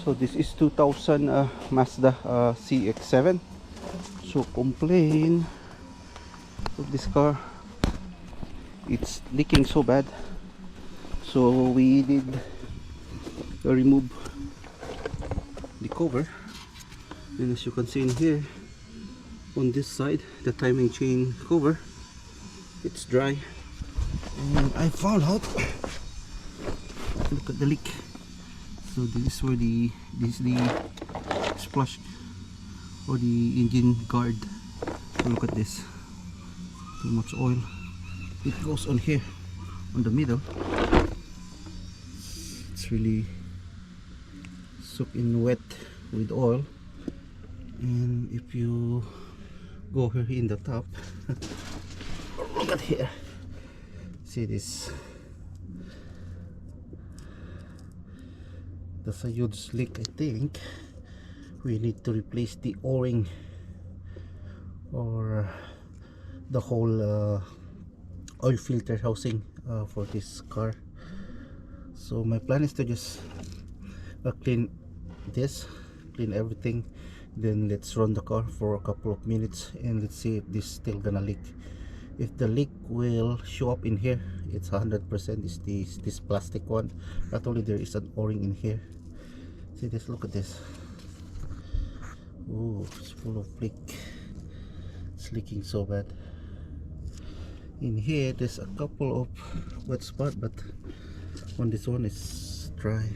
So this is 2000 Mazda CX7. So complain of this car, it's leaking so bad. So we did remove the cover, and as you can see in here on this side, the timing chain cover, it's dry. And I found out, look at the leak. So this is where this is the splash or the engine guard. So look at this, too much oil. It goes on here on the middle. It's really soaked in wet with oil. And if you go here in the top, look at here, see this, that's a huge leak. I think we need to replace the o-ring or the whole oil filter housing for this car. So my plan is to just clean everything, then let's run the car for a couple of minutes and let's see if this is still gonna leak. If the leak will show up in here, it's 100% is this plastic one. Not only there is an o-ring in here. See this, look at this. Oh, it's full of leak. It's leaking so bad. In here there's a couple of wet spots, but on this one is dry.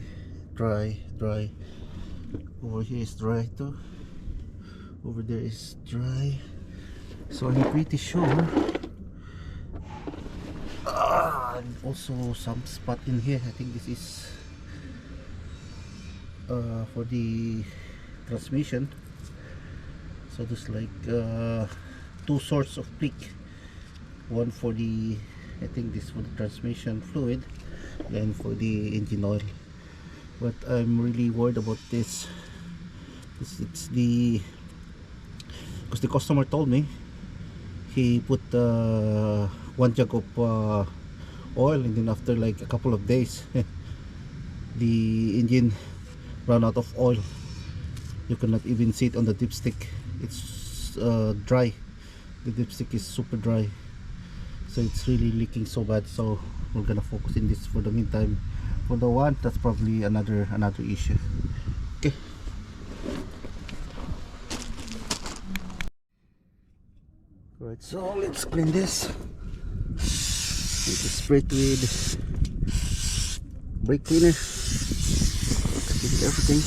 Over here is dry too. Over there is dry. So I'm pretty sure. And also some spot in here. I think this is for the transmission. So there's like two sorts of leak. One for the, I think this for the transmission fluid, and for the engine oil. But I'm really worried about this. It's the, because the customer told me he put one jug of oil, and then after like a couple of days the engine ran out of oil. You cannot even see it on the dipstick. It's dry. The dipstick is super dry, so it's really leaking so bad. So we're gonna focus in this for the meantime. For the one, that's probably another issue. Okay. Right, so let's clean this. Need to spray it with brake cleaner. Clean everything.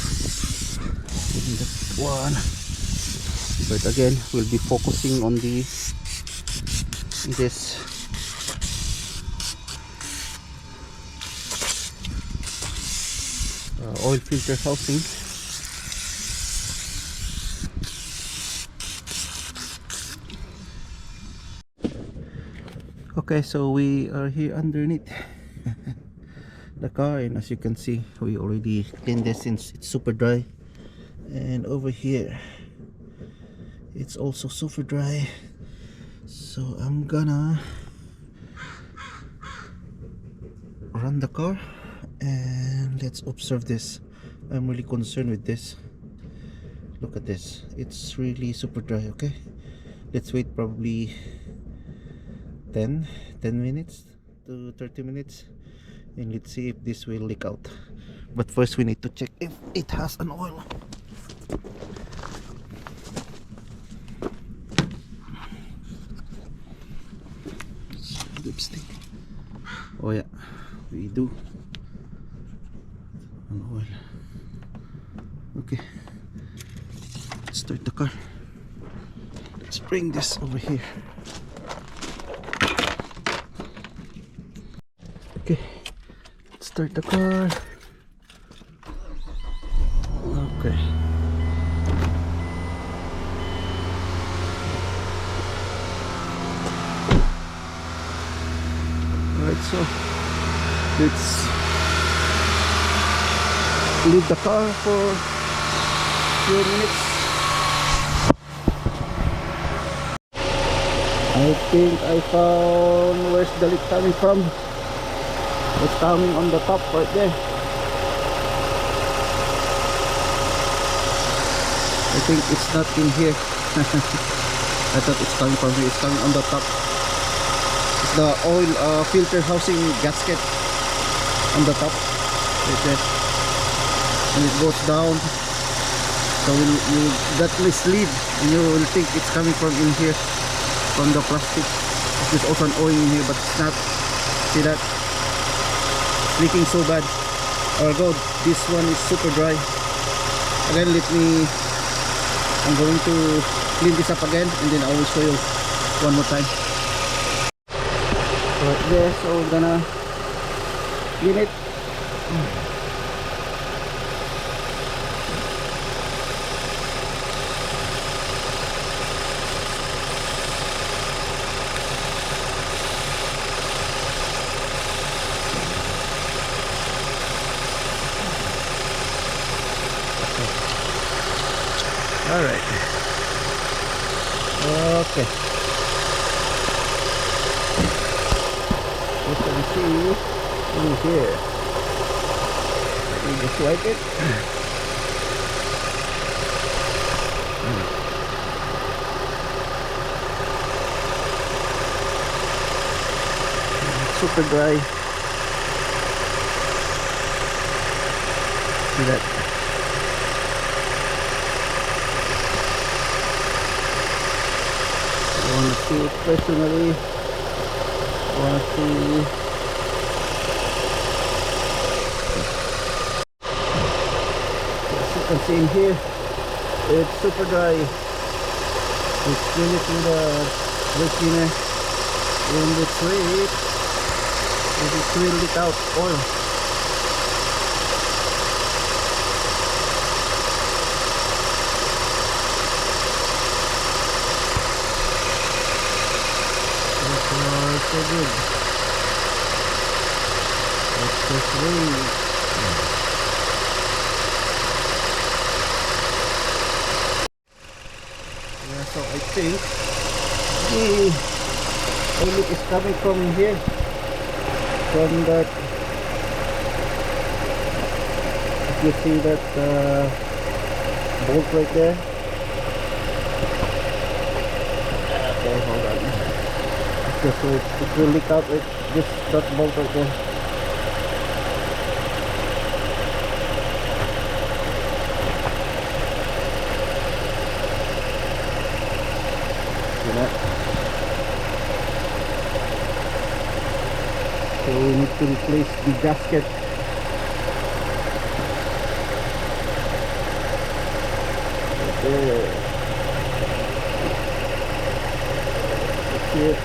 Clean that one. But again, we'll be focusing on this oil filter housing. Okay, so we are here underneath the car, and as you can see, we already cleaned this since it's super dry. And over here it's also super dry. So I'm gonna run the car and let's observe this. I'm really concerned with this. Look at this, it's really super dry. Okay, let's wait probably 10 minutes to 30 minutes, and let's see if this will leak out. But first we need to check if it has an oil. Lipstick. Oh yeah, we do an oil. Okay, let's start the car. Let's bring this over here. Okay, let's start the car. Okay. Alright, so let's leave the car for a few minutes. I think I found where's the leak coming from. It's coming on the top right there. I think it's not in here. I thought it's coming from here. It's coming on the top. It's the oil filter housing gasket on the top right there, and it goes down. So you that mislead, and you will think it's coming from in here, from the plastic. There's also an oil in here, but it's not. See that? It's leaking so bad. Oh god, this one is super dry. Again, I'm going to clean this up again, and then I will show you one more time. Right there, so we're gonna clean it. All right. Okay. You can see in here. You just like it. Super dry. See that? I want to see it personally. I want to see. As you can see in here, it's super dry. It's clean it with a brake cleaner, and it's really leak out oil. So good. It's just really yeah, so I think the oil leak is coming from here, from that. If you see that bolt right there. Okay, hold on. Okay, so it will leak out with that bolt right there. See that? So we need to replace the gasket. Right there. That's it.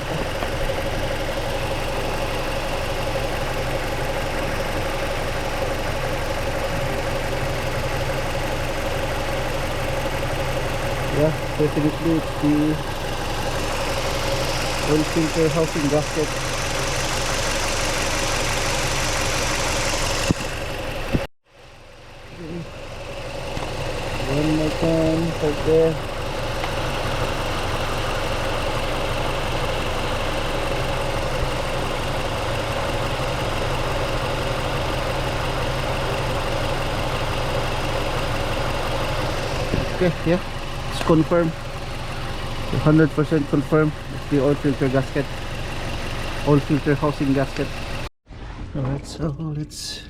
Yeah, definitely it's the oil filter housing gasket. One more time right there. Okay, yeah. Confirm, 100% confirm. It's the oil filter gasket, oil filter housing gasket. Alright, so let's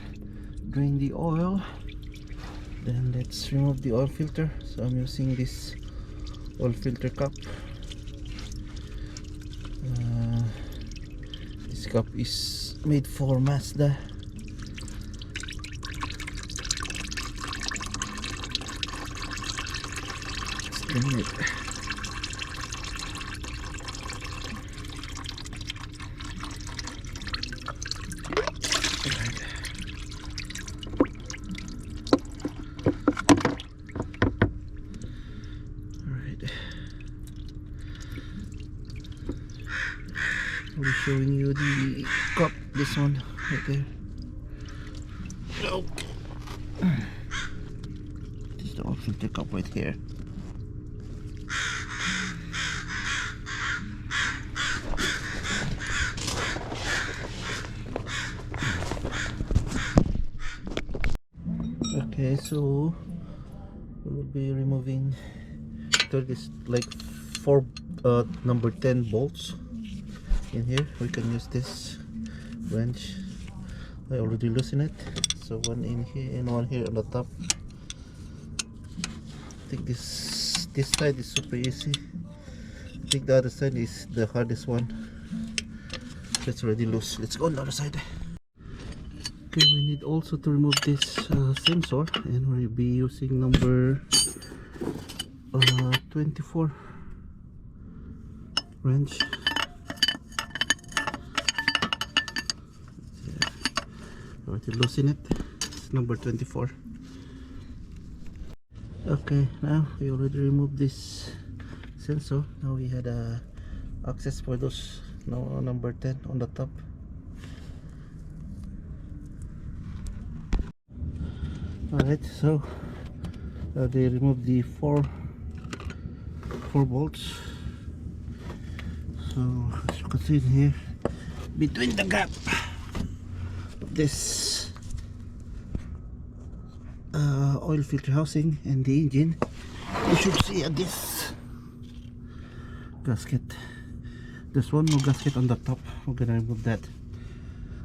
drain the oil, then let's remove the oil filter. So I'm using this oil filter cup. This cup is made for Mazda. Drain it. Alright. I'll be showing you the cup, this one right there. Okay. This is the oil filter cup right here. Okay, so we will be removing, there is like four number 10 bolts in here. We can use this wrench. I already loosened it, so one in here and one here on the top. I think this side is super easy. I think the other side is the hardest one. It's already loose. Let's go on the other side. Okay, we need also to remove this sensor, and we'll be using number 24 wrench. Already loosen it. It's number 24. Okay, now we already removed this sensor. Now we had access for those number 10 on the top. Alright, so they removed the four bolts. So as you can see in here, between the gap of this oil filter housing and the engine, you should see this gasket. There's one more gasket on the top. We're gonna remove that.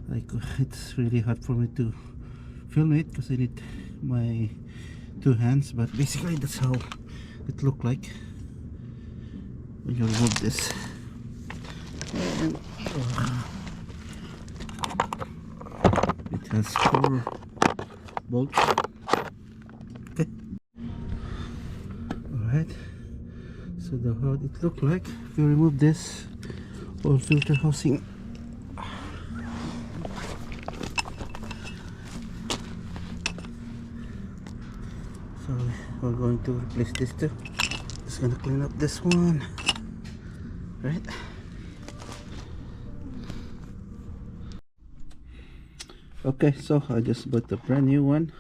Like, it's really hard for me to film it because I need my two hands, but basically that's how it look like when you remove this. And it has four bolts. Okay, alright, so how it look like if you remove this oil filter housing. So we're going to replace this too. Just gonna clean up this one, right? Okay, so I just bought a brand new one.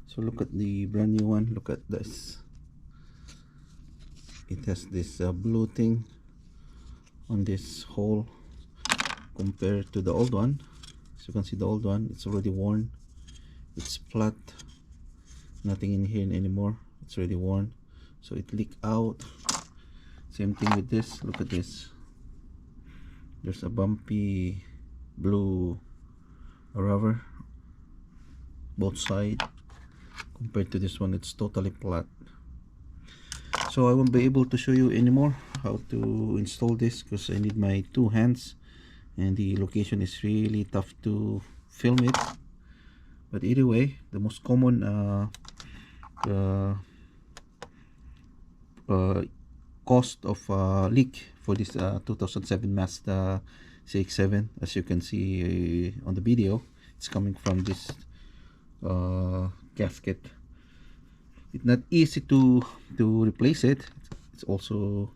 So look at the brand new one. Look at this. It has this blue thing on this hole compared to the old one. As you can see, the old one, it's already worn. It's flat. Nothing in here anymore. It's already worn, so it leaked out. Same thing with this. Look at this. There's a bumpy blue rubber both sides. Compared to this one, it's totally flat. So I won't be able to show you anymore how to install this because I need my two hands, and the location is really tough to film it. But either way, the most common cost of leak for this 2007 Mazda CX7, as you can see on the video, it's coming from this gasket. It's not easy to replace it. It's also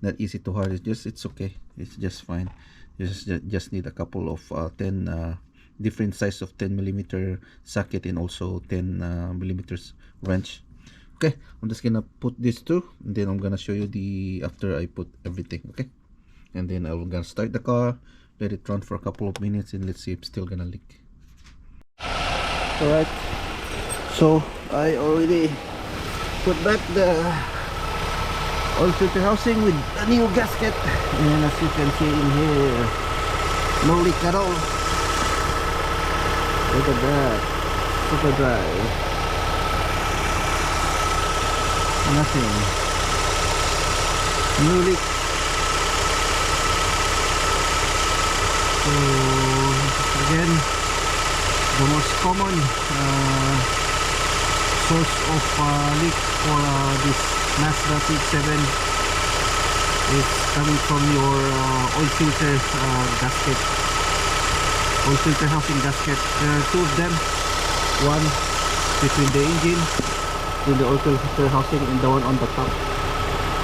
not easy to hard. It's okay. It's just fine. Just need a couple of 10 different size of 10mm socket and also 10mm wrench. Okay, I'm just gonna put this too, and then I'm gonna show you the after I put everything. Okay, and then I'm gonna start the car, let it run for a couple of minutes, and let's see if it's still gonna leak. Alright, so I already put back the oil filter housing with a new gasket, and as you can see in here, no leak at all. Look at that, super dry, nothing, no leak. So again, the most common source of leak for this Mazda CX7 is coming from your oil filter gasket, oil filter housing gasket. There are two of them, one between the engine in the oil filter housing and the one on the top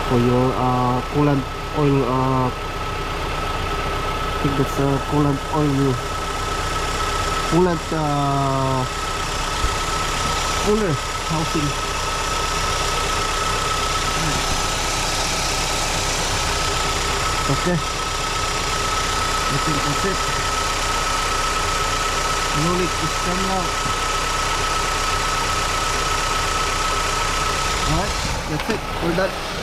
for your coolant oil. I think that's coolant oil, coolant cooler housing. Okay, I think that's it. No leak is coming out. That's it. We're done.